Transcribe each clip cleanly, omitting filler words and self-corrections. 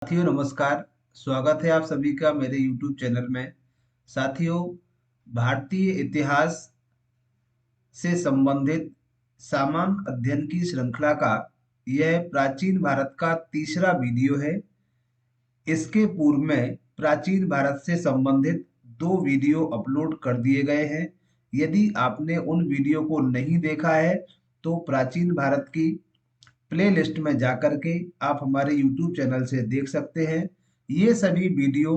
साथियों नमस्कार। स्वागत है आप सभी का मेरे YouTube चैनल में। साथियों, भारतीय इतिहास से संबंधित सामान्य अध्ययन की श्रृंखला का यह प्राचीन भारत का तीसरा वीडियो है। इसके पूर्व में प्राचीन भारत से संबंधित दो वीडियो अपलोड कर दिए गए हैं। यदि आपने उन वीडियो को नहीं देखा है तो प्राचीन भारत की प्लेलिस्ट में जाकर के आप हमारे YouTube चैनल से देख सकते हैं। ये सभी वीडियो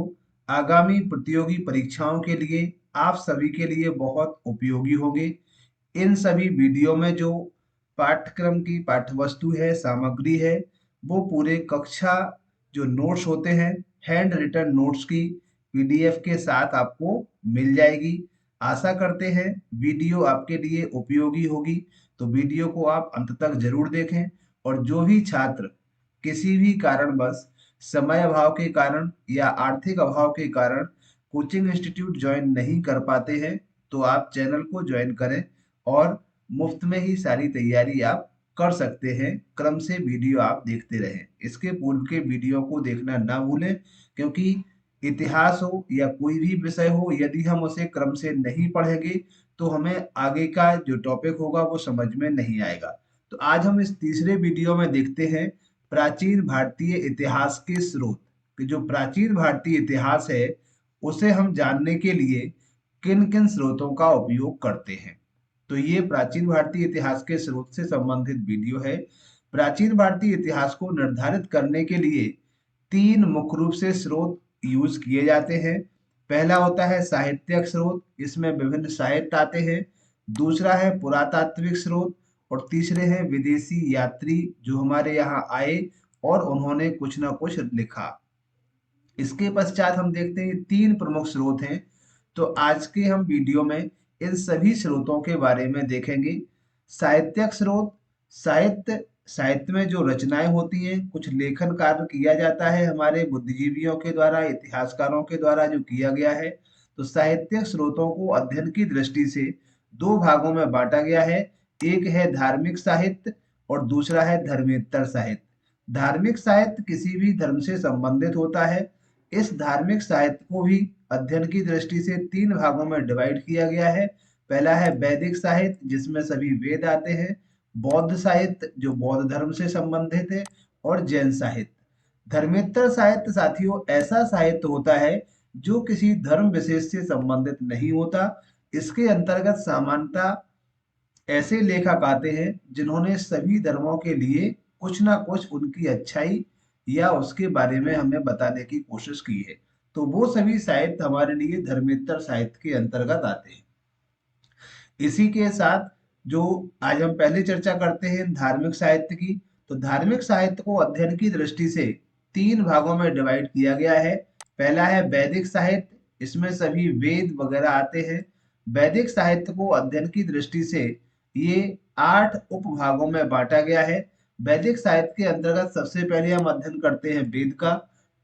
आगामी प्रतियोगी परीक्षाओं के लिए आप सभी के लिए बहुत उपयोगी होंगे। इन सभी वीडियो में जो पाठ्यक्रम की पाठ्यवस्तु है, सामग्री है, वो पूरे कक्षा जो नोट्स होते हैं, हैंड रिटन नोट्स की PDF के साथ आपको मिल जाएगी। आशा करते हैं वीडियो आपके लिए उपयोगी होगी, तो वीडियो को आप अंत तक जरूर देखें। और जो भी छात्र किसी भी कारणवश समय अभाव के कारण या आर्थिक अभाव के कारण कोचिंग इंस्टीट्यूट ज्वाइन नहीं कर पाते हैं, तो आप चैनल को ज्वाइन करें और मुफ्त में ही सारी तैयारी आप कर सकते हैं। क्रम से वीडियो आप देखते रहें। इसके पूर्व के वीडियो को देखना ना भूलें, क्योंकि इतिहास हो या कोई भी विषय हो, यदि हम उसे क्रम से नहीं पढ़ेंगे तो हमें आगे का जो टॉपिक होगा वो समझ में नहीं आएगा। तो आज हम इस तीसरे वीडियो में देखते हैं प्राचीन भारतीय इतिहास के स्रोत। कि जो प्राचीन भारतीय इतिहास है उसे हम जानने के लिए किन किन स्रोतों का उपयोग करते हैं। तो ये प्राचीन भारतीय इतिहास के स्रोत से संबंधित वीडियो है। प्राचीन भारतीय इतिहास को निर्धारित करने के लिए तीन मुख्य रूप से स्रोत यूज किए जाते हैं। पहला होता है साहित्यिक स्रोत, इसमें विभिन्न साहित्य आते हैं। दूसरा है पुरातात्विक स्रोत और तीसरे हैं विदेशी यात्री जो हमारे यहाँ आए और उन्होंने कुछ ना कुछ लिखा। इसके पश्चात हम देखते हैं तीन प्रमुख स्रोत हैं। तो आज के हम वीडियो में इन सभी स्रोतों के बारे में देखेंगे। साहित्यिक स्रोत, साहित्य साहित्य में जो रचनाएं होती हैं, कुछ लेखन कार्य किया जाता है हमारे बुद्धिजीवियों के द्वारा, इतिहासकारों के द्वारा जो किया गया है। तो साहित्यिक स्रोतों को अध्ययन की दृष्टि से दो भागों में बांटा गया है। एक है धार्मिक साहित्य और दूसरा है धर्मेतर साहित्य। धार्मिक साहित्य किसी भी धर्म से संबंधित होता है। इस धार्मिक साहित्य को भी अध्ययन की दृष्टि से तीन भागों में डिवाइड किया गया है। पहला है वैदिक साहित्य जिसमें सभी वेद आते हैं, बौद्ध साहित्य जो बौद्ध धर्म से संबंधित है, और जैन साहित्य। धर्मेतर साहित्य साथियों ऐसा साहित्य होता है जो किसी धर्म विशेष से संबंधित नहीं होता। इसके अंतर्गत सामान्यतः ऐसे लेखक आते हैं जिन्होंने सभी धर्मों के लिए कुछ ना कुछ उनकी अच्छाई या उसके बारे में हमें बताने की कोशिश की है। तो वो सभी साहित्य हमारे लिए धर्मेतर साहित्य के अंतर्गत आते हैं। इसी के साथ जो आज हम पहले चर्चा करते हैं धार्मिक साहित्य की, तो धार्मिक साहित्य को अध्ययन की दृष्टि से तीन भागों में डिवाइड किया गया है। पहला है वैदिक साहित्य, इसमें सभी वेद वगैरह आते हैं। वैदिक साहित्य को अध्ययन की दृष्टि से ये 8 उपभागों में बांटा गया है। वैदिक साहित्य के अंतर्गत सबसे पहले हम अध्ययन करते हैं वेद का।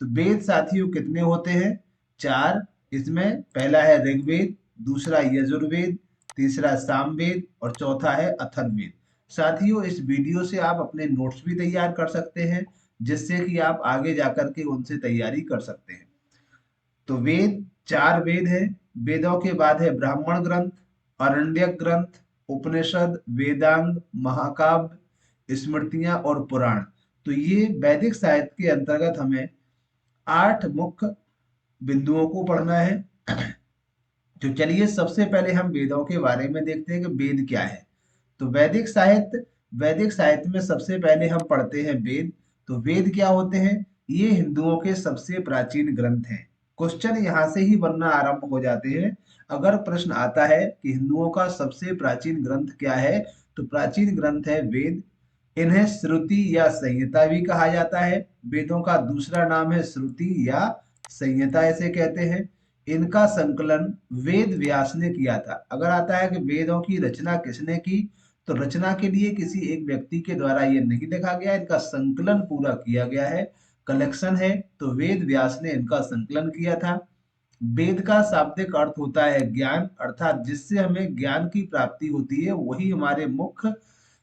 तो वेद साथियों कितने होते हैं? 4। इसमें पहला है ऋग्वेद, दूसरा यजुर्वेद, तीसरा सामवेद और चौथा है अथर्ववेद। साथियों इस वीडियो से आप अपने नोट्स भी तैयार कर सकते हैं, जिससे कि आप आगे जाकर के उनसे तैयारी कर सकते हैं। तो वेद 4 वेद है। वेदों के बाद है ब्राह्मण ग्रंथ, आरण्यक ग्रंथ, उपनिषद, वेदांग, महाकाव्य, स्मृतियां और पुराण। तो ये वैदिक साहित्य के अंतर्गत हमें 8 मुख्य बिंदुओं को पढ़ना है। तो चलिए सबसे पहले हम वेदों के बारे में देखते हैं कि वेद क्या है। तो वैदिक साहित्य में सबसे पहले हम पढ़ते हैं वेद। तो वेद क्या होते हैं? ये हिंदुओं के सबसे प्राचीन ग्रंथ हैं। क्वेश्चन यहाँ से ही बनना आरंभ हो जाते हैं। अगर प्रश्न आता है कि हिंदुओं का सबसे प्राचीन ग्रंथ क्या है, तो प्राचीन ग्रंथ है वेद। इन्हें श्रुति या संहिता भी कहा जाता है। वेदों का दूसरा नाम है श्रुति या संहिता ऐसे कहते हैं। इनका संकलन वेद व्यास ने किया था। अगर आता है कि वेदों की रचना किसने की, तो रचना के लिए किसी एक व्यक्ति के द्वारा ये नहीं लिखा गया, इनका संकलन पूरा किया गया है। कलेक्शन है, तो वेद व्यास ने इनका संकलन किया था। वेद का शाब्दिक अर्थ होता है ज्ञान, अर्थात जिससे हमें ज्ञान की प्राप्ति होती है वही हमारे मुख्य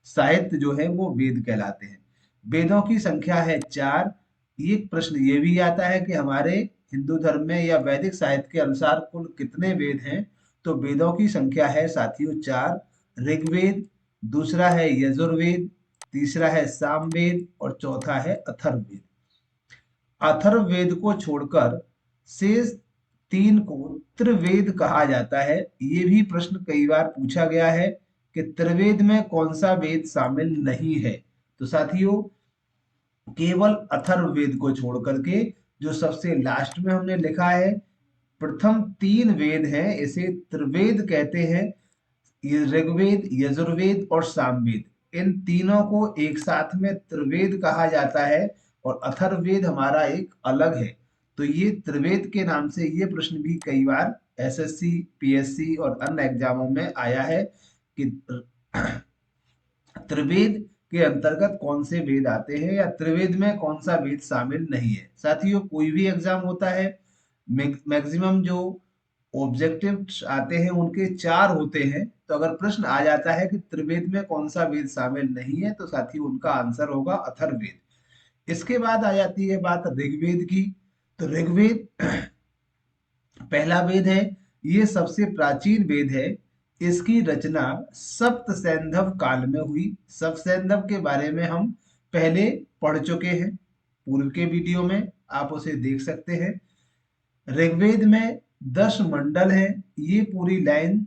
साहित्य जो है वो वेद कहलाते हैं। वेदों की संख्या है 4। ये प्रश्न ये भी आता है कि हमारे हिंदू धर्म में या वैदिक साहित्य के अनुसार कुल कितने वेद हैं? तो वेदों की संख्या है साथियों 4। ऋग्वेद, दूसरा है यजुर्वेद, तीसरा है सामवेद और चौथा है अथर्ववेद। अथर्ववेद को छोड़कर शेष 3 को त्रिवेद कहा जाता है। ये भी प्रश्न कई बार पूछा गया है कि त्रिवेद में कौन सा वेद शामिल नहीं है। तो साथियों, केवल अथर्ववेद को छोड़ करके जो सबसे लास्ट में हमने लिखा है, प्रथम 3 वेद हैं, इसे त्रिवेद कहते हैं। ये ऋग्वेद, यजुर्वेद और सामवेद, इन तीनों को एक साथ में त्रिवेद कहा जाता है और अथर्ववेद हमारा एक अलग है। तो ये त्रिवेद के नाम से ये प्रश्न भी कई बार एसएससी, पीएससी और अन्य एग्जामों में आया है कि त्रिवेद के अंतर्गत कौन से वेद आते हैं या त्रिवेद में कौन सा वेद शामिल नहीं है। साथियों, कोई भी एग्जाम होता है, मैक्सिमम जो ऑब्जेक्टिव्स आते हैं उनके 4 होते हैं। तो अगर प्रश्न आ जाता है कि त्रिवेद में कौन सा वेद शामिल नहीं है, तो साथियों उनका आंसर होगा अथर्ववेद। इसके बाद आ जाती है बात ऋग्वेद की। तो ऋग्वेद पहला वेद है, ये सबसे प्राचीन वेद है। इसकी रचना सप्त सैंधव काल में हुई। सप्त सैंधव के बारे में हम पहले पढ़ चुके हैं, पूर्व के वीडियो में आप उसे देख सकते हैं। ऋग्वेद में 10 मंडल हैं। ये पूरी लाइन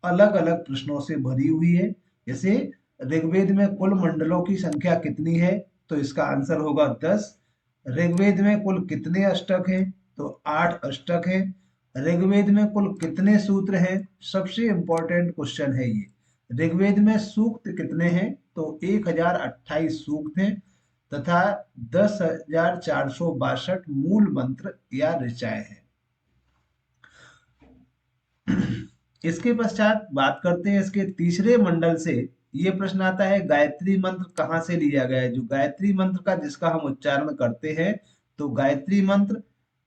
अलग अलग प्रश्नों से भरी हुई है। जैसे ऋग्वेद में कुल मंडलों की संख्या कितनी है? तो इसका आंसर होगा 10। ऋग्वेद में कुल कितने अष्टक हैं? तो 8 अष्टक हैं। ऋग्वेद में कुल कितने सूत्र हैं? सबसे इंपॉर्टेंट क्वेश्चन है ये। ऋग्वेद में सूक्त कितने हैं? तो 1028 सूक्त हैं तथा 10,462 मूल मंत्र या ऋचाएं हैं। इसके पश्चात बात करते हैं इसके तीसरे मंडल से। ये प्रश्न आता है गायत्री मंत्र कहाँ से लिया गया है? जो गायत्री मंत्र का जिसका हम उच्चारण करते हैं, तो गायत्री मंत्र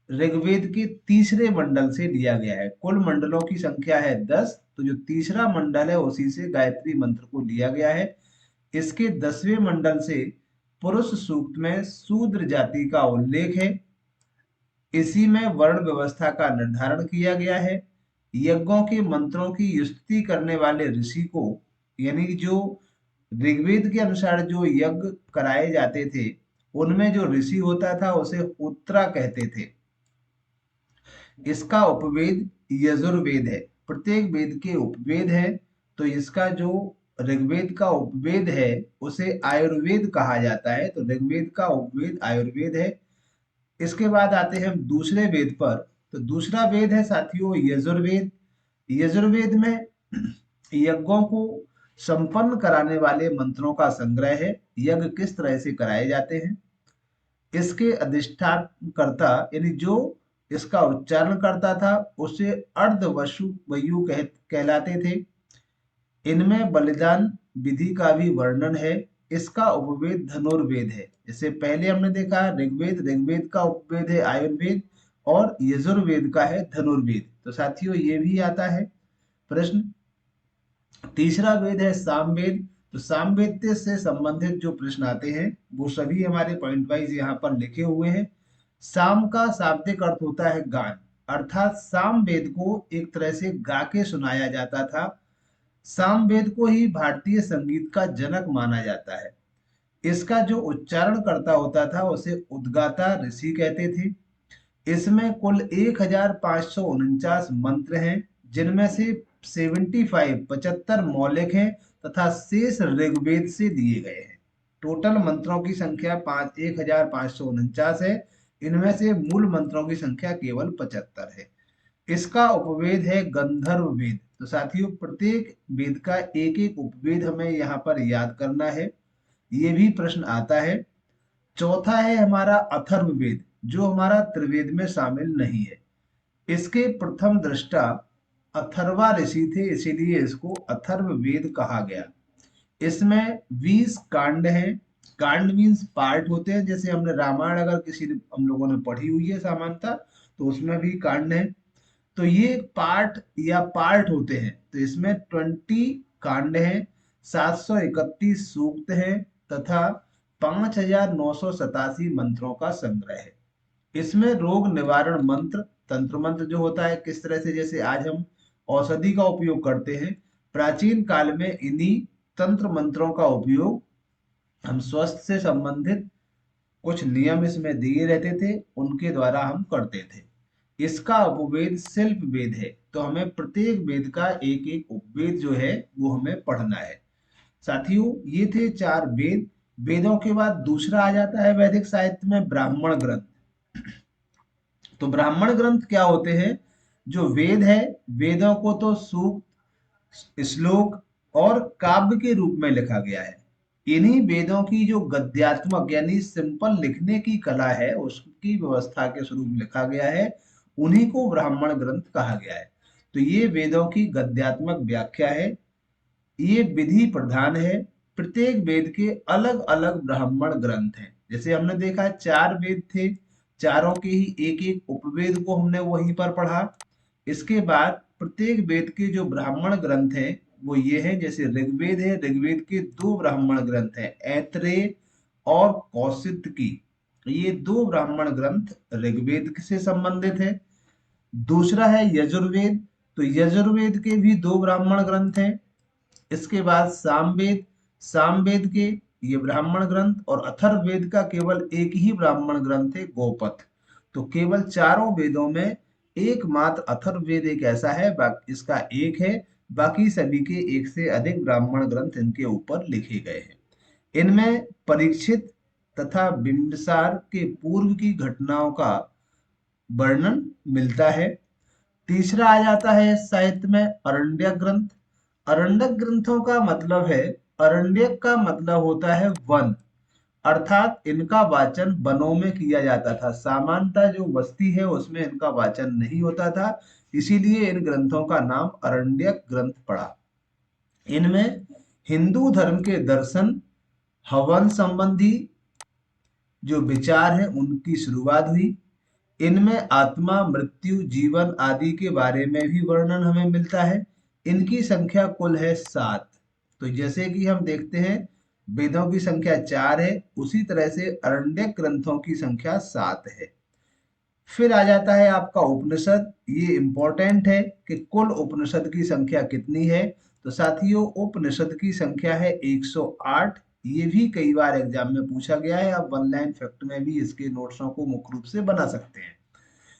ऋग्वेद के तीसरे मंडल से लिया गया है। कुल मंडलों की संख्या है 10, तो जो तीसरा मंडल है उसी से गायत्री मंत्र को लिया गया है। इसके 10वें मंडल से पुरुष सूक्त में शूद्र जाति का उल्लेख है। इसी में वर्ण व्यवस्था का निर्धारण किया गया है। यज्ञों के मंत्रों की स्तुति करने वाले ऋषि को, यानी जो ऋग्वेद के अनुसार जो यज्ञ कराए जाते थे, उनमें जो ऋषि होता था उसे उत्तरा कहते थे। इसका उपवेद यजुर्वेद है। प्रत्येक वेद के उपवेद है, तो इसका जो ऋग्वेद का उपवेद है उसे आयुर्वेद कहा जाता है। तो ऋग्वेद का उपवेद आयुर्वेद है। इसके बाद आते हैं हम दूसरे वेद पर। तो दूसरा वेद है साथियों यजुर्वेद। यजुर्वेद में यज्ञों को संपन्न कराने वाले मंत्रों का संग्रह है। यज्ञ किस तरह से कराए जाते हैं, इसके अधिष्ठान कर्ता यानी जो इसका उच्चारण करता था उसे अर्धवसु वयु कहलाते थे। इनमें बलिदान विधि का भी वर्णन है। इसका उपवेद धनुर्वेद है। जैसे पहले हमने देखा ऋग्वेद, ऋग्वेद का उपवेद है आयुर्वेद और यजुर्वेद का है धनुर्वेद। तो साथियों ये भी आता है प्रश्न। तीसरा वेद है सामवेद। तो सामवेद से संबंधित जो प्रश्न आते हैं वो सभी हमारे पॉइंट वाइज यहाँ पर लिखे हुए हैं। साम का शाब्दिक अर्थ होता है गान, अर्थात सामवेद को एक तरह से गा के सुनाया जाता था। सामवेद को ही भारतीय संगीत का जनक माना जाता है। इसका जो उच्चारण करता होता था उसे उद्गाता ऋषि कहते थे। इसमें कुल 1549 मंत्र हैं, जिनमें से 75 मौलिक हैं तथा शेष ऋग्वेद से दिए गए हैं। टोटल मंत्रों की संख्या 1549 है। इनमें से मूल मंत्रों की संख्या केवल 75 है। इसका उपवेद है गंधर्व वेद। तो साथियों प्रत्येक वेद का एक एक उपवेद हमें यहाँ पर याद करना है। ये भी प्रश्न आता है। चौथा है हमारा अथर्ववेद, जो हमारा त्रिवेद में शामिल नहीं है। इसके प्रथम दृष्टा अथर्वा ऋषि थे, इसीलिए इसको अथर्ववेद कहा गया। इसमें 20 कांड हैं। कांड मीन्स पार्ट होते हैं। जैसे हमने रामायण अगर किसी हम लोगों ने पढ़ी हुई है सामान्यतः, तो उसमें भी कांड है। तो ये पार्ट या पार्ट होते हैं। तो इसमें 20 कांड हैं, 731 सूक्त हैं तथा 5,987 मंत्रों का संग्रह है। इसमें रोग निवारण मंत्र, तंत्र मंत्र जो होता है, किस तरह से जैसे आज हम औषधि का उपयोग करते हैं, प्राचीन काल में इन्हीं तंत्र मंत्रों का उपयोग हम स्वास्थ्य से संबंधित कुछ नियम इसमें दिए रहते थे, उनके द्वारा हम करते थे। इसका उपवेद शिल्प वेद है, तो हमें प्रत्येक वेद का एक एक उपवेद जो है वो हमें पढ़ना है। साथियों, ये थे 4 वेद। वेदों के बाद दूसरा आ जाता है वैदिक साहित्य में ब्राह्मण ग्रंथ। तो ब्राह्मण ग्रंथ क्या होते हैं? जो वेद है, वेदों को तो सूक्त, श्लोक और काव्य के रूप में लिखा गया है। इन्हीं वेदों की जो गद्यात्मक यानी सिंपल लिखने की कला है, उसकी व्यवस्था के स्वरूप लिखा गया है, उन्हीं को ब्राह्मण ग्रंथ कहा गया है। तो ये वेदों की गद्यात्मक व्याख्या है, ये विधि प्रधान है। प्रत्येक वेद के अलग अलग ब्राह्मण ग्रंथ हैं। जैसे हमने देखा 4 वेद थे, चारों के ही एक एक उपवेद को हमने वहीं पर पढ़ा। इसके बाद प्रत्येक वेद के जो ब्राह्मण ग्रंथ हैं वो ये है। जैसे ऋग्वेद है, ऋग्वेद के 2 ब्राह्मण ग्रंथ हैं, ऐत्रेय और कौशितकी। ये 2 ब्राह्मण ग्रंथ ऋग्वेद से संबंधित है। दूसरा है यजुर्वेद, तो यजुर्वेद के भी 2 ब्राह्मण ग्रंथ हैं। इसके बाद सामवेद, सामवेद के ये ब्राह्मण ग्रंथ, और अथर्ववेद का केवल एक ही ब्राह्मण ग्रंथ है, गोपथ। तो केवल चारों वेदों में एकमात्र अथर्ववेद एक ऐसा है, इसका एक है, बाकी सभी के एक से अधिक ब्राह्मण ग्रंथ इनके ऊपर लिखे गए हैं। इनमें परीक्षित तथा बिंबिसार के पूर्व की घटनाओं का वर्णन मिलता है। तीसरा आ जाता है साहित्य में अरण्यक ग्रंथ। अरण्यक ग्रंथों का मतलब है, अरण्यक का मतलब होता है वन, अर्थात इनका वाचन वनों में किया जाता था। सामान्यतः जो बस्ती है उसमें इनका वाचन नहीं होता था, इसीलिए इन ग्रंथों का नाम अरण्यक ग्रंथ पड़ा। इनमें हिंदू धर्म के दर्शन, हवन संबंधी जो विचार है उनकी शुरुआत हुई। इनमें आत्मा, मृत्यु, जीवन आदि के बारे में भी वर्णन हमें मिलता है। इनकी संख्या कुल है 7। तो जैसे कि हम देखते हैं वेदों की संख्या 4 है, उसी तरह से अरण्यक ग्रंथों की संख्या 7 है। फिर आ जाता है आपका उपनिषद। ये इंपॉर्टेंट है कि कुल उपनिषद की संख्या कितनी है। तो साथियों, उपनिषद की संख्या है 108। ये भी कई बार एग्जाम में पूछा गया है। आप वन लाइन फैक्ट में भी इसके नोट्सों को मुख्य रूप से बना सकते हैं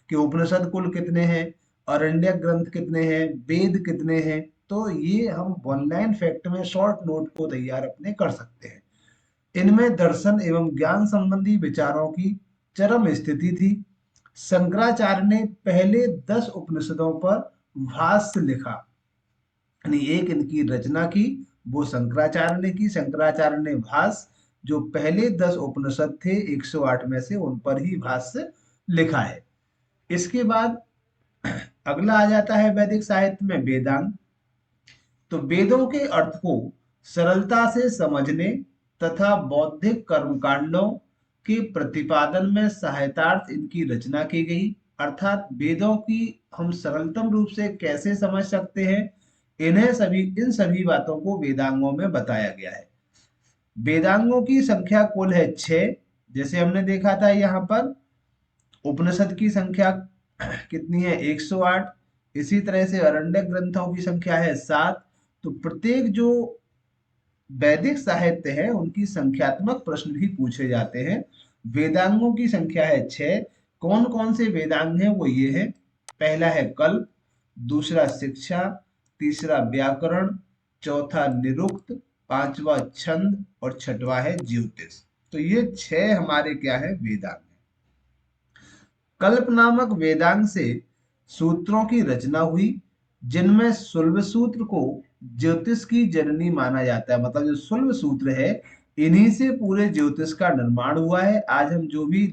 कि उपनिषद कुल कितने हैं, अरण्यक ग्रंथ कितने हैं, वेद कितने हैं। तो ये हम वन लाइन फैक्ट में शॉर्ट नोट को तैयार अपने कर सकते हैं। इनमें दर्शन एवं ज्ञान संबंधी विचारों की चरम स्थिति थी। शंकराचार्य ने पहले 10 उपनिषदों पर भाष्य लिखा, यानी एक इनकी रचना की, वो शंकराचार्य ने की। शंकराचार्य ने भाष्य, जो पहले 10 उपनिषद थे 108 में से, उन पर ही भाष्य लिखा है। इसके बाद अगला आ जाता है वैदिक साहित्य में वेदांग। तो वेदों के अर्थ को सरलता से समझने तथा बौद्धिक कर्मकांडों के प्रतिपादन में सहायतार्थ इनकी रचना की गई। अर्थात वेदों की हम सरलतम रूप से कैसे समझ सकते हैं, इन सभी बातों को वेदांगों में बताया गया है। वेदांगों की संख्या कुल है 6। जैसे हमने देखा था यहाँ पर उपनिषद की संख्या कितनी है, 108। इसी तरह से अरण्यक ग्रंथों की संख्या है 7। तो प्रत्येक जो वैदिक साहित्य है उनकी संख्यात्मक प्रश्न भी पूछे जाते हैं। वेदांगों की संख्या है 6। कौन कौन से वेदांग हैं वो ये है। पहला है कल्प, दूसरा शिक्षा, तीसरा व्याकरण, चौथा निरुक्त, पांचवा छंद और छठवा है ज्योतिष। तो ये 6 हमारे क्या है, वेदांग। कल्प नामक वेदांग से सूत्रों की रचना हुई, जिनमें शुल्ब सूत्र को ज्योतिष की जननी माना जाता है। मतलब जो शुल्ब सूत्र है, इन्हीं से पूरे ज्योतिष का निर्माण हुआ है। आज हम जो भी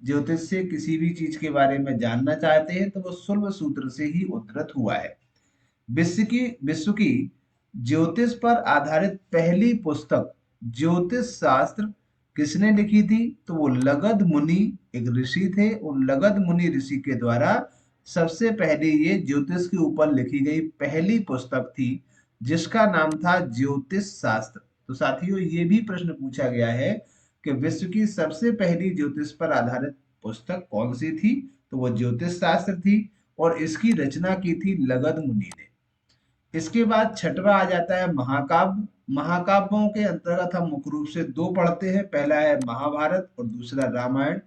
ज्योतिष से किसी भी चीज के बारे में जानना चाहते हैं तो वो शुल्ब सूत्र से ही उद्धृत हुआ है। विश्व की ज्योतिष पर आधारित पहली पुस्तक ज्योतिष शास्त्र किसने लिखी थी, तो वो लगध मुनि एक ऋषि थे। उन लगध मुनि ऋषि के द्वारा सबसे पहले ये ज्योतिष के ऊपर लिखी गई पहली पुस्तक थी, जिसका नाम था ज्योतिष शास्त्र। तो साथियों, ये भी प्रश्न पूछा गया है कि विश्व की सबसे पहली ज्योतिष पर आधारित पुस्तक कौन सी थी? तो वो ज्योतिष शास्त्र थी और इसकी रचना की थी लगध मुनि ने। इसके बाद छठवा आ जाता है महाकाव्य। महाकाव्यों के अंतर्गत हम मुख्य रूप से दो पढ़ते हैं, पहला है महाभारत और दूसरा रामायण।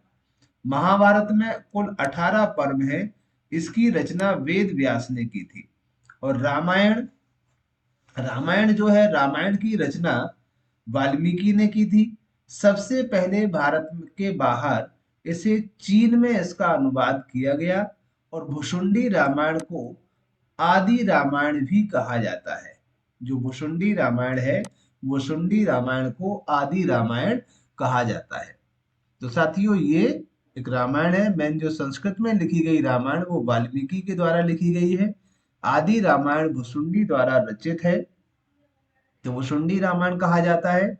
महाभारत में कुल 18 पर्व हैं। इसकी रचना वेद व्यास ने की थी। और रामायण रामायण जो है, रामायण की रचना वाल्मीकि ने की थी। सबसे पहले भारत के बाहर इसे चीन में इसका अनुवाद किया गया और भुशुंडी रामायण को आदि रामायण भी कहा जाता है। जो भुशुंडी रामायण है, भुशुंडी रामायण को आदि रामायण कहा जाता है। तो साथियों, ये एक रामायण है। मैंने जो संस्कृत में लिखी गई रामायण वो वाल्मीकि के द्वारा लिखी गई है। आदि रामायण भुशुंडी द्वारा रचित है, तो भुशुंडी रामायण कहा जाता है।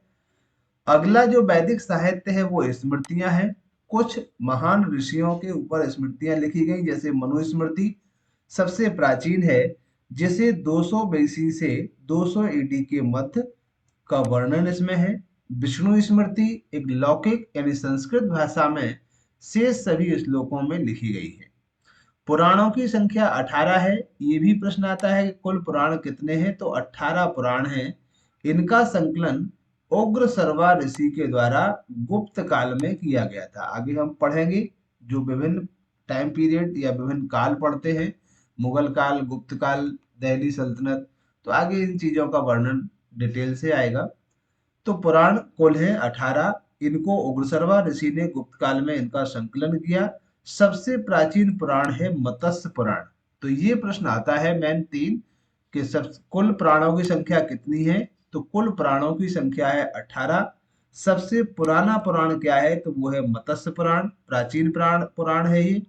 अगला जो वैदिक साहित्य है वो स्मृतियां हैं। कुछ महान ऋषियों के ऊपर स्मृतियां लिखी गई, जैसे मनुस्मृति सबसे प्राचीन है, जिसे 200 बीसी से 200 ईडी के मध्य का वर्णन इसमें है। विष्णु स्मृति एक लौकिक यानी संस्कृत भाषा में शेष सभी श्लोकों में लिखी गई है। पुराणों की संख्या 18 है। ये भी प्रश्न आता है कि कुल पुराण कितने हैं? तो 18 पुराण हैं। इनका संकलन उग्र सर्वा ऋषि के द्वारा गुप्त काल में किया गया था। आगे हम पढ़ेंगे जो विभिन्न टाइम पीरियड या विभिन्न काल पढ़ते हैं, मुगल काल, गुप्त काल, दिल्ली सल्तनत, तो आगे इन चीजों का वर्णन डिटेल से आएगा। तो पुराण कुल है 18। इनको उग्रसर्वा ऋषि ने गुप्त काल में इनका संकलन किया। सबसे प्राचीन पुराण है मत्स्य पुराण। तो ये प्रश्न आता है मैन 3 कि सब कुल पुराणों की संख्या कितनी है? तो कुल पुराणों की संख्या है 18। सबसे पुराना पुराण क्या है? तो वो है मत्स्य पुराण, प्राचीन पुराण है ये।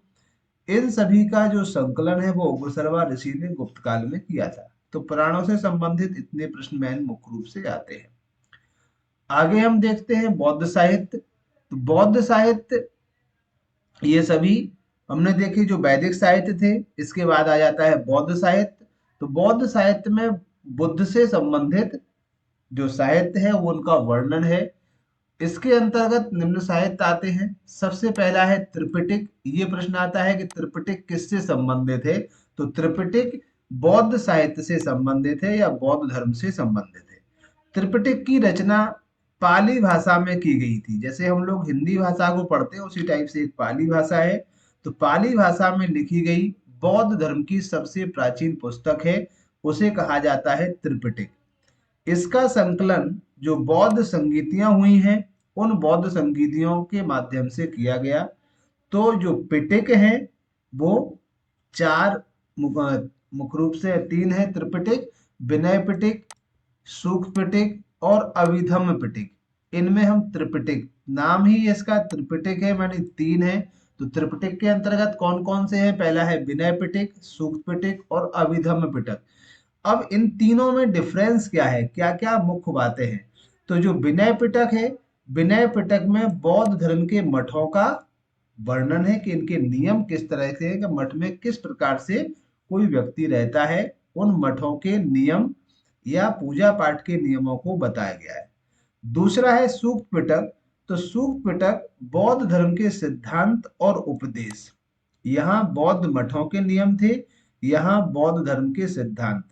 इन सभी का जो संकलन है वो उग्रसर्वा ऋषि ने गुप्त काल में किया था। तो पुराणों से संबंधित इतने प्रश्न मैन मुख्य रूप से आते हैं। आगे हम देखते हैं बौद्ध साहित्य। तो बौद्ध साहित्य ये सभी हमने देखे जो वैदिक साहित्य थे। इसके बाद आ जाता है बौद्ध साहित्य। तो बौद्ध साहित्य में बुद्ध से संबंधित जो साहित्य है वो उनका वर्णन है। इसके अंतर्गत निम्न साहित्य आते हैं। सबसे पहला है त्रिपिटक। ये प्रश्न आता है कि त्रिपिटक किससे संबंधित है? तो त्रिपिटक बौद्ध साहित्य से संबंधित है या बौद्ध धर्म से संबंधित है। त्रिपिटक की रचना पाली भाषा में की गई थी। जैसे हम लोग हिंदी भाषा को पढ़ते हैं उसी टाइप से एक पाली भाषा है। तो पाली भाषा में लिखी गई बौद्ध धर्म की सबसे प्राचीन पुस्तक है, उसे कहा जाता है त्रिपिटक। इसका संकलन जो बौद्ध संगीतियां हुई हैं उन बौद्ध संगीतियों के माध्यम से किया गया। तो जो पिटक है वो 4 मुख्य रूप से 3 है त्रिपिटक: विनय पिटक, सूक्त पिटक और अभिधम्म पिटक। इनमें हम त्रिपिटक, नाम ही इसका त्रिपिटक है, माने 3 है। तो त्रिपिटक के अंतर्गत कौन कौन से हैं? पहला है विनय पिटक, सूक्त पिटक और अभिधम्म पिटक। अब इन तीनों में डिफरेंस क्या है, क्या क्या मुख्य बातें हैं? तो जो विनय पिटक है, विनय पिटक में बौद्ध धर्म के मठों का वर्णन है कि इनके नियम किस तरह से है, कि मठ में किस प्रकार से कोई व्यक्ति रहता है, उन मठों के नियम या पूजा पाठ के नियमों को बताया गया है। दूसरा है सूक्त पिटक। तो सूक्त पिटक बौद्ध धर्म के सिद्धांत और उपदेश, यहाँ बौद्ध मठों के नियम थे, यहाँ बौद्ध धर्म के सिद्धांत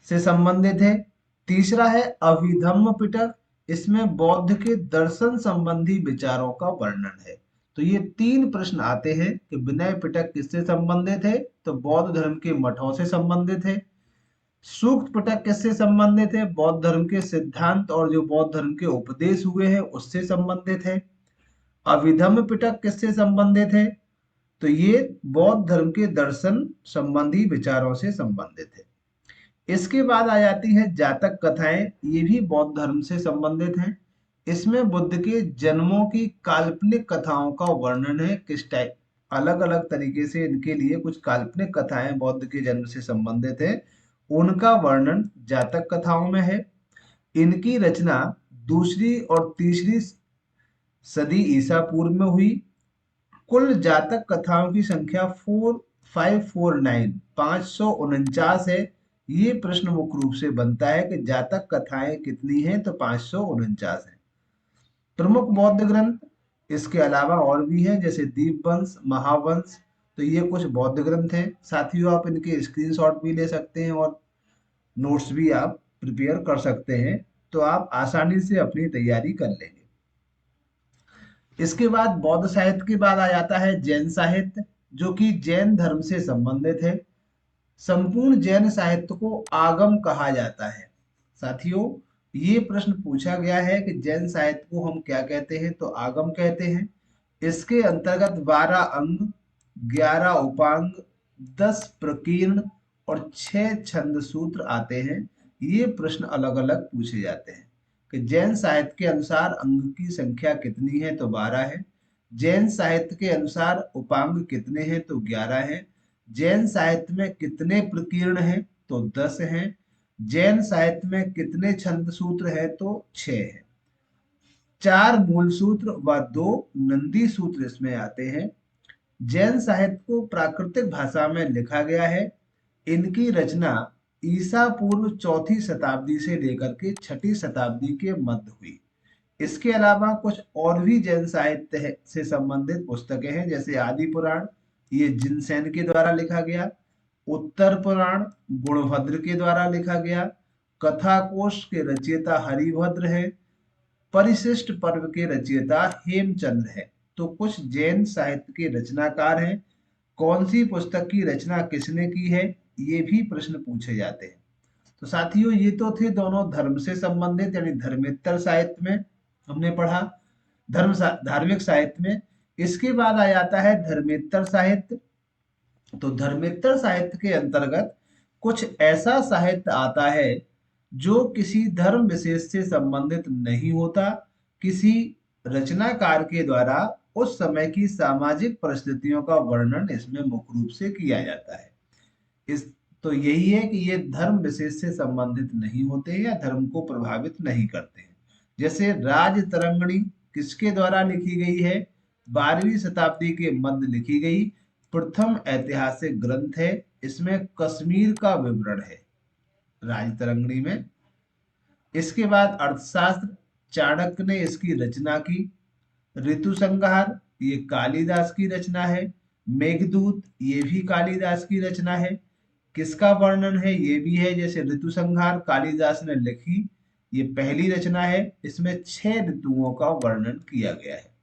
से संबंधित है। तीसरा है अभिधम्म पिटक। इसमें बौद्ध के दर्शन संबंधी विचारों का वर्णन है। तो ये 3 प्रश्न आते हैं कि विनय पिटक किससे संबंधित है? तो बौद्ध धर्म के मठों से संबंधित है। सूक्त पिटक किससे संबंधित है? बौद्ध धर्म के सिद्धांत और जो बौद्ध धर्म के उपदेश हुए हैं उससे संबंधित है। अभिधम्म पिटक किससे संबंधित है? तो ये बौद्ध धर्म के दर्शन संबंधी विचारों से संबंधित है। इसके बाद आ जाती है जातक कथाएं। ये भी बौद्ध धर्म से संबंधित हैं। इसमें बुद्ध के जन्मों की काल्पनिक कथाओं का वर्णन है। किस टाइप अलग अलग तरीके से इनके लिए कुछ काल्पनिक कथाएं बौद्ध के जन्म से संबंधित है, उनका वर्णन जातक कथाओं में है। इनकी रचना 2री और 3री सदी ईसा पूर्व में हुई। कुल जातक कथाओं की संख्या 549 है। ये प्रश्न मुख्य रूप से बनता है कि जातक कथाएं कितनी हैं? तो 549 है। प्रमुख बौद्ध ग्रंथ इसके अलावा और भी हैं, जैसे दीपवंश, महावंश। तो ये कुछ बौद्ध ग्रंथ हैं। साथियों, आप इनके स्क्रीनशॉट भी ले सकते हैं और नोट्स भी आप प्रिपेयर कर सकते हैं, तो आप आसानी से अपनी तैयारी कर लेंगे। इसके बाद बौद्ध साहित्य के बाद आ जाता है जैन साहित्य, जो कि जैन धर्म से संबंधित है। संपूर्ण जैन साहित्य को आगम कहा जाता है। साथियों, ये प्रश्न पूछा गया है कि जैन साहित्य को हम क्या कहते हैं, तो आगम कहते हैं। इसके अंतर्गत 12 अंग, 11 उपांग, 10 प्रकीर्ण और 6 छंद सूत्र आते हैं। ये प्रश्न अलग अलग पूछे जाते हैं कि जैन साहित्य के अनुसार अंग की संख्या कितनी है, तो 12 है। जैन साहित्य के अनुसार उपांग कितने हैं, तो 11 है। जैन साहित्य में कितने प्रकीर्ण हैं, तो 10 हैं। जैन साहित्य में कितने छंद सूत्र हैं, तो 6 हैं। 4 मूल सूत्र व 2 नंदी सूत्र इसमें आते हैं। जैन साहित्य को प्राकृतिक भाषा में लिखा गया है। इनकी रचना ईसा पूर्व 4वीं शताब्दी से लेकर के 6वीं शताब्दी के मध्य हुई। इसके अलावा कुछ और भी जैन साहित्य से संबंधित पुस्तकें हैं, जैसे आदि पुराण, ये जिनसेन के द्वारा लिखा गया। उत्तर पुराण गुणभद्र के द्वारा लिखा गया। कथा कोश के रचयिता हरिभद्र है। परिशिष्ट पर्व के रचयिता हेमचंद्र है। तो कुछ जैन साहित्य के रचनाकार हैं। कौन सी पुस्तक की रचना किसने की है, ये भी प्रश्न पूछे जाते हैं। तो साथियों, ये तो थे दोनों धर्म से संबंधित, यानी धर्मेत्तर साहित्य में हमने पढ़ा, धार्मिक साहित्य में। इसके बाद आ जाता है धर्मेत्तर साहित्य। तो धर्मेत्तर साहित्य के अंतर्गत कुछ ऐसा साहित्य आता है जो किसी धर्म विशेष से संबंधित नहीं होता। किसी रचनाकार के द्वारा उस समय की सामाजिक परिस्थितियों का वर्णन इसमें मुख्य रूप से किया जाता है। इस तो यही है कि ये धर्म विशेष से संबंधित नहीं होते हैं या धर्म को प्रभावित नहीं करते हैं। जैसे राज तरंगिणी किसके द्वारा लिखी गई है, 12वीं शताब्दी के मध्य लिखी गई प्रथम ऐतिहासिक ग्रंथ है। इसमें कश्मीर का विवरण है राज तरंगिणी में। इसके बाद अर्थशास्त्र, चाणक्य ने इसकी रचना की। ऋतु संहार, ये कालिदास की रचना है। मेघदूत, ये भी कालिदास की रचना है। किसका वर्णन है, ये भी है, जैसे ऋतु संहार कालिदास ने लिखी, ये पहली रचना है। इसमें 6 ऋतुओं का वर्णन किया गया है।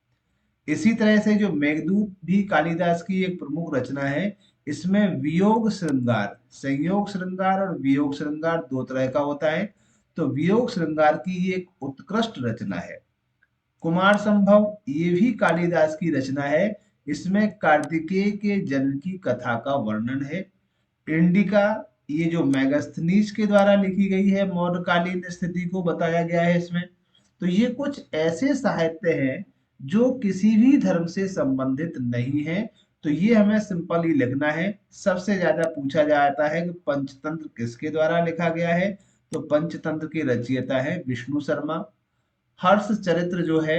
इसी तरह से जो मेघदूत भी कालिदास की एक प्रमुख रचना है। इसमें वियोग श्रृंगार, संयोग श्रृंगार और वियोग श्रृंगार दो तरह का होता है। तो वियोग श्रृंगार की ये एक उत्कृष्ट रचना है। कुमार संभव, ये भी कालिदास की रचना है। इसमें कार्तिकेय के जन्म की कथा का वर्णन है। इंडिका, ये जो मेगास्थनीज के द्वारा लिखी गई है, मौर्यकालीन स्थिति को बताया गया है इसमें। तो ये कुछ ऐसे साहित्य हैं जो किसी भी धर्म से संबंधित नहीं है। तो ये हमें सिंपली लिखना है। सबसे ज्यादा पूछा जाता है कि पंचतंत्र किसके द्वारा लिखा गया है, तो पंचतंत्र के रचयिता है विष्णु शर्मा। हर्ष चरित्र जो है,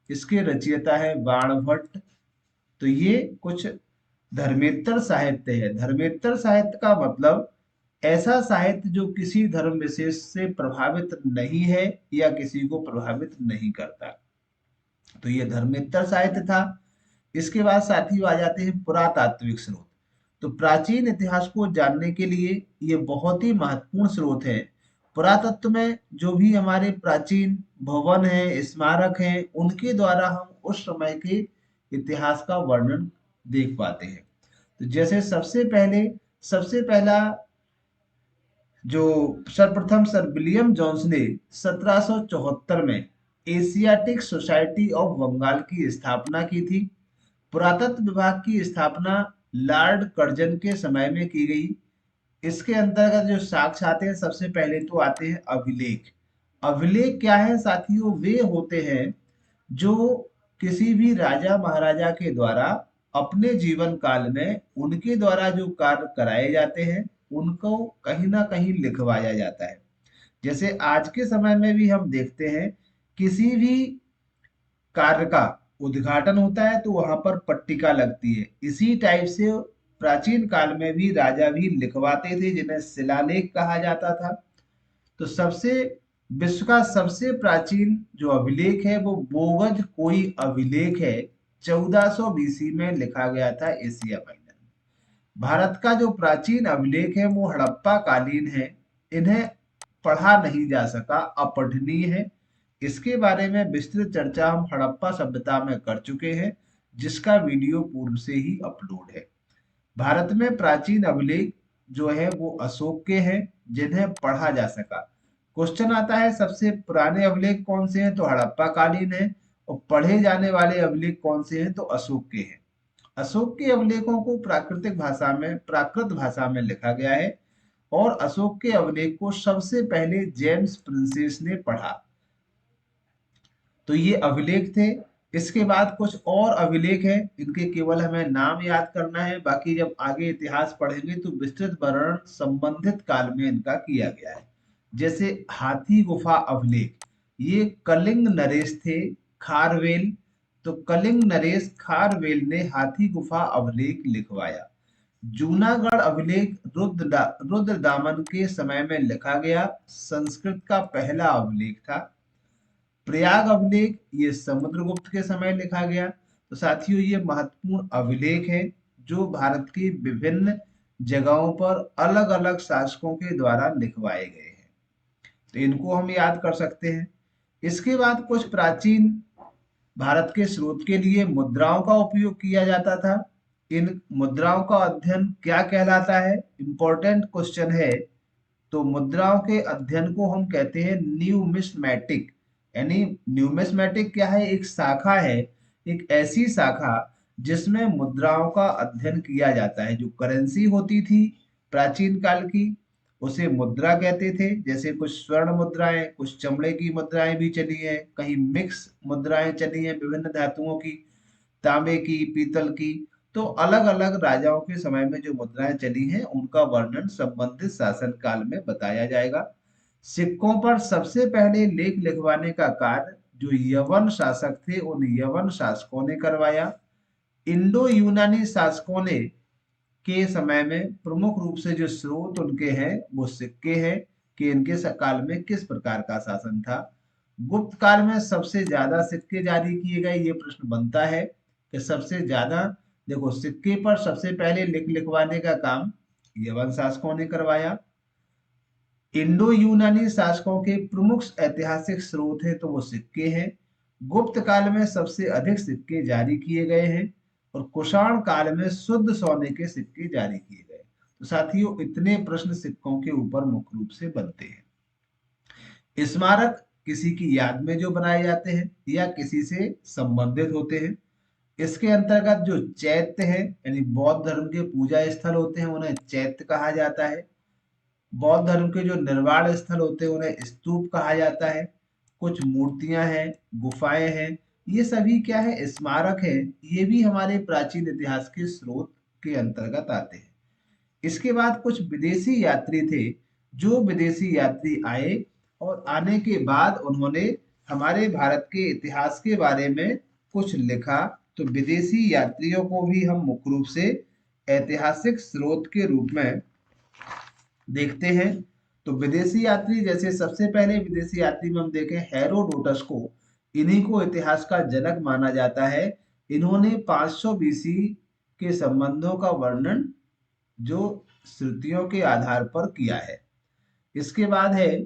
इसके रचयिता है बाणभट्ट। तो ये कुछ धर्मेत्तर साहित्य है। धर्मेत्तर साहित्य का मतलब ऐसा साहित्य जो किसी धर्म विशेष से प्रभावित नहीं है या किसी को प्रभावित नहीं करता। तो ये धर्मेत्तर साहित्य था। इसके बाद साथियों आ जाते हैं पुरातात्विक स्रोत। तो प्राचीन इतिहास को जानने के लिए ये बहुत ही महत्वपूर्ण स्रोत है। पुरातत्व में जो भी हमारे प्राचीन भवन है, स्मारक हैं, उनके द्वारा हम उस समय के इतिहास का वर्णन देख पाते हैं। तो जैसे सबसे पहला जो सर्वप्रथम सर विलियम जोन्स ने 1774 में एशियाटिक सोसाइटी ऑफ बंगाल की स्थापना की थी। पुरातत्व विभाग की स्थापना लॉर्ड कर्जन के समय में की गई। इसके अंतर्गत जो साक्ष्य आते हैं, सबसे पहले तो आते हैं अभिलेख। अभिलेख क्या है साथियों, वे होते हैं जो किसी भी राजा महाराजा के द्वारा अपने जीवन काल में उनके द्वारा जो कार्य कराए जाते हैं उनको कहीं ना कहीं लिखवाया जाता है। जैसे आज के समय में भी हम देखते हैं, किसी भी कार्य का उद्घाटन होता है तो वहां पर पट्टिका लगती है। इसी टाइप से प्राचीन काल में भी राजा भी लिखवाते थे, जिन्हें शिलालेख कहा जाता था। तो सबसे विश्व का सबसे प्राचीन जो अभिलेख है वो बोगज कोई अभिलेख है, 1400 बीसी में लिखा गया था एशिया माइनर में। भारत का जो प्राचीन अभिलेख है वो हड़प्पा कालीन है, इन्हें पढ़ा नहीं जा सका, अपठनीय है। इसके बारे में विस्तृत चर्चा हम हड़प्पा सभ्यता में कर चुके हैं, जिसका वीडियो पूर्व से ही अपलोड है। भारत में प्राचीन अभिलेख जो है वो अशोक के हैं, जिन्हें पढ़ा जा सका। क्वेश्चन आता है सबसे पुराने अभिलेख कौन से हैं, तो हड़प्पा कालीन है, और पढ़े जाने वाले अभिलेख कौन से हैं, तो अशोक के हैं। अशोक के अभिलेखों को प्राकृत भाषा में लिखा गया है, और अशोक के अभिलेख को सबसे पहले जेम्स प्रिंसेस ने पढ़ा। तो ये अभिलेख थे। इसके बाद कुछ और अभिलेख हैं, इनके केवल हमें नाम याद करना है, बाकी जब आगे इतिहास पढ़ेंगे तो विस्तृत वर्णन संबंधित काल में इनका किया गया है। जैसे हाथी गुफा अभिलेख, ये कलिंग नरेश थे खारवेल, तो कलिंग नरेश खारवेल ने हाथी गुफा अभिलेख लिखवाया। जूनागढ़ अभिलेख रुद्रदामन के समय में लिखा गया, संस्कृत का पहला अभिलेख था। प्रयाग अभिलेख ये समुद्रगुप्त के समय लिखा गया। तो साथियों ये महत्वपूर्ण अभिलेख है जो भारत की विभिन्न जगहों पर अलग अलग शासकों के द्वारा लिखवाए गए हैं, तो इनको हम याद कर सकते हैं। इसके बाद कुछ प्राचीन भारत के स्रोत के लिए मुद्राओं का उपयोग किया जाता था। इन मुद्राओं का अध्ययन क्या कहलाता है, इंपॉर्टेंट क्वेश्चन है। तो मुद्राओं के अध्ययन को हम कहते हैं न्यूमिस्मैटिक। यानी न्यूमिस्मैटिक क्या है, एक शाखा है, एक ऐसी शाखा जिसमें मुद्राओं का अध्ययन किया जाता है। जो करेंसी होती थी प्राचीन काल की, उसे मुद्रा कहते थे। जैसे कुछ स्वर्ण मुद्राएं, कुछ चमड़े की मुद्राएं भी चली हैं, कहीं मिक्स मुद्राएं चली हैं विभिन्न धातुओं की, तांबे की, पीतल की। तो अलग अलग राजाओं के समय में जो मुद्राएं चली हैं उनका वर्णन संबंधित शासन काल में बताया जाएगा। सिक्कों पर सबसे पहले लेख लिखवाने का कार्य जो यवन शासक थे उन यवन शासकों ने करवाया। इंडो यूनानी शासकों ने के समय में प्रमुख रूप से जो स्रोत उनके हैं वो सिक्के हैं, कि इनके काल में किस प्रकार का शासन था। गुप्त काल में सबसे ज्यादा सिक्के जारी किए गए, ये प्रश्न बनता है कि सबसे ज्यादा, देखो सिक्के पर सबसे पहले लिखवाने का काम यवन शासकों ने करवाया। इंडो यूनानी शासकों के प्रमुख ऐतिहासिक स्रोत हैं तो वो सिक्के हैं। गुप्त काल में सबसे अधिक सिक्के जारी किए गए हैं, और कुषाण काल में शुद्ध सोने के सिक्के जारी किए गए। तो साथियों इतने प्रश्न सिक्कों के ऊपर मुख्य रूप से बनते हैं। स्मारक किसी की याद में जो बनाए जाते हैं या किसी से संबंधित होते हैं। इसके अंतर्गत जो चैत्य है, यानी बौद्ध धर्म के पूजा स्थल होते हैं, उन्हें चैत्य कहा जाता है। बौद्ध धर्म के जो निर्वाण स्थल होते हैं उन्हें स्तूप कहा जाता है। कुछ मूर्तियां हैं, गुफाएं हैं, ये सभी क्या है, स्मारक है। ये भी हमारे प्राचीन इतिहास के स्रोत के अंतर्गत आते हैं। इसके बाद कुछ विदेशी यात्री थे, जो विदेशी यात्री आए और आने के बाद उन्होंने हमारे भारत के इतिहास के बारे में कुछ लिखा। तो विदेशी यात्रियों को भी हम मुख्य रूप से ऐतिहासिक स्रोत के रूप में देखते हैं। तो विदेशी यात्री, जैसे सबसे पहले विदेशी यात्री में हम देखें हेरोडोटस को, इन्हीं को इतिहास का जनक माना जाता है। इन्होंने 500 बीसी के संबंधों का वर्णन जो श्रुतियों के आधार पर किया है। इसके बाद है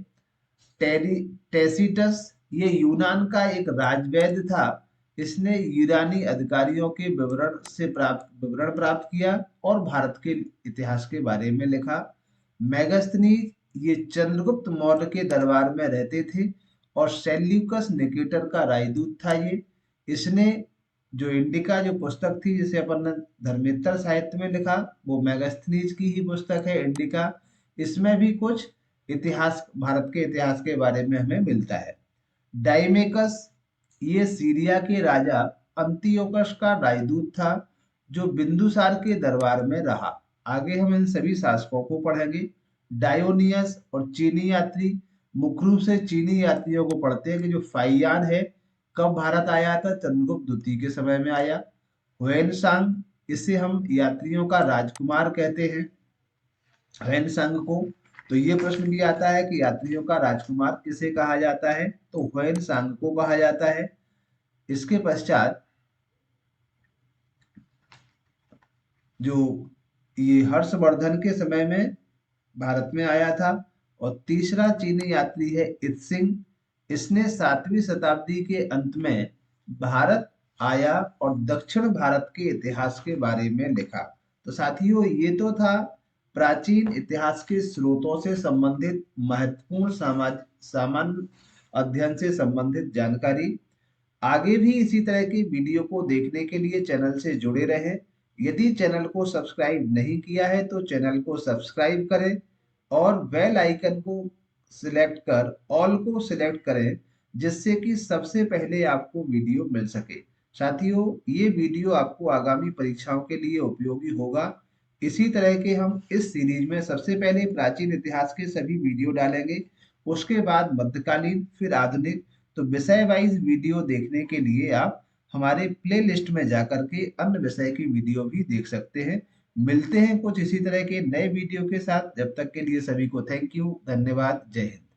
टेसिटस, ये यूनान का एक राजवैद्य था। इसने यूनानी अधिकारियों के विवरण प्राप्त किया और भारत के इतिहास के बारे में लिखा। मैगस्थनीज ये चंद्रगुप्त मौर्य के दरबार में रहते थे और सेल्यूकस निकेटर का राजदूत था ये। इसने जो इंडिका जो पुस्तक थी जिसे अपन ने धर्मेंद्र साहित्य में लिखा, वो मैगस्थनीज की ही पुस्तक है इंडिका। इसमें भी कुछ इतिहास, भारत के इतिहास के बारे में हमें मिलता है। डाइमेकस ये सीरिया के राजा अंतियोकस का राजदूत था जो बिंदुसार के दरबार में रहा। आगे हम इन सभी शासकों को पढ़ेंगे। डायोनियस और चीनी यात्री, मुख्य रूप से चीनी यात्रियों को पढ़ते हैं कि जो फाइयान है कब भारत आया था, चंद्रगुप्त द्वितीय के समय में आया। हुएनसांग, इसे हम यात्रियों का राजकुमार कहते हैं, हुएनसांग को। तो ये प्रश्न भी आता है कि यात्रियों का राजकुमार किसे कहा जाता है, तो ह्वेन सांग को कहा जाता है। इसके पश्चात जो ये हर्षवर्धन के समय में भारत में आया था। और तीसरा चीनी यात्री है इत्सिंग। इसने 7वीं शताब्दी के अंत में भारत आया और दक्षिण भारत के इतिहास के बारे में लिखा। तो साथियों, ये तो था प्राचीन इतिहास के स्रोतों से संबंधित महत्वपूर्ण सामान्य अध्ययन से संबंधित जानकारी। आगे भी इसी तरह की वीडियो को देखने के लिए चैनल से जुड़े रहें। यदि चैनल को सब्सक्राइब नहीं किया है तो चैनल को सब्सक्राइब करें और बेल आइकन को सिलेक्ट कर ऑल को सिलेक्ट करें, जिससे कि सबसे पहले आपको वीडियो मिल सके। साथियों, ये वीडियो आपको आगामी परीक्षाओं के लिए उपयोगी होगा। इसी तरह के हम इस सीरीज में सबसे पहले प्राचीन इतिहास के सभी वीडियो डालेंगे, उसके बाद मध्यकालीन, फिर आधुनिक। तो विषय वाइज वीडियो देखने के लिए आप हमारे प्लेलिस्ट में जाकर के अन्य विषय की वीडियो भी देख सकते हैं। मिलते हैं कुछ इसी तरह के नए वीडियो के साथ। जब तक के लिए सभी को थैंक यू, धन्यवाद, जय हिंद।